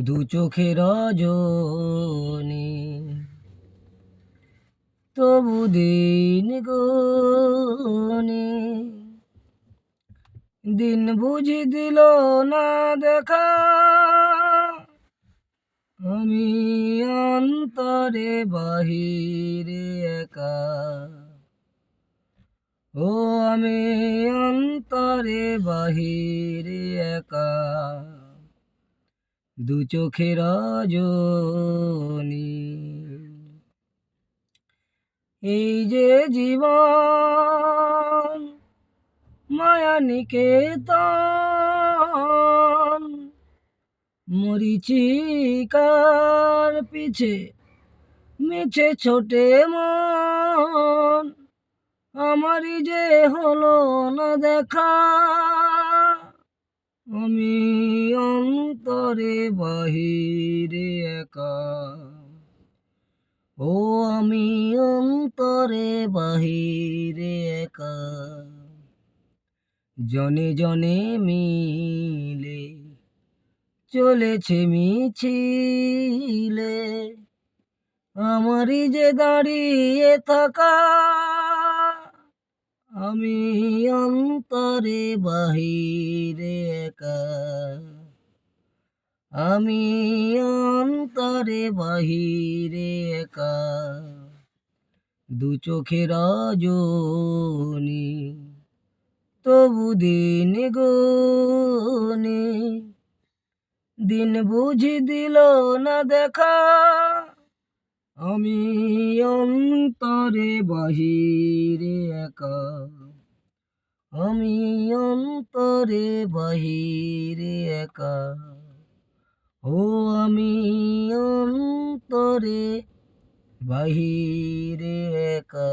দু চোখে রজনী, তবু দিন গুনি, দিন বুঝি দিল না দেখা। আমি অন্তরে বাহিরে একা, ও আমি অন্তরে বাহিরে একা। দু চোখে রজনী, এই যে জীবন মায়া নিকেতন, মরিচিকার পিছে মিছে ছোটে মন। আমারই যে হলো না দেখা, আমি অন্তরে বাহিরে একা, ও আমি অন্তরে বাহিরে একা। জনে জনে মিলে চলেছে মিছিলে, আমারই যে দাঁড়িয়ে থাকা। আমি অন্তরে বাহিরে একা, আমি অন্তরে বাহিরে একা। দু চোখে রজনী, তবু দিন গুনি, দিন বুঝি দিল না দেখা। আমি অন্তরে বাহিরে একা, আমি অন্তরে বাহিরে একা, ও আমি অন্তরে বাহিরে একা।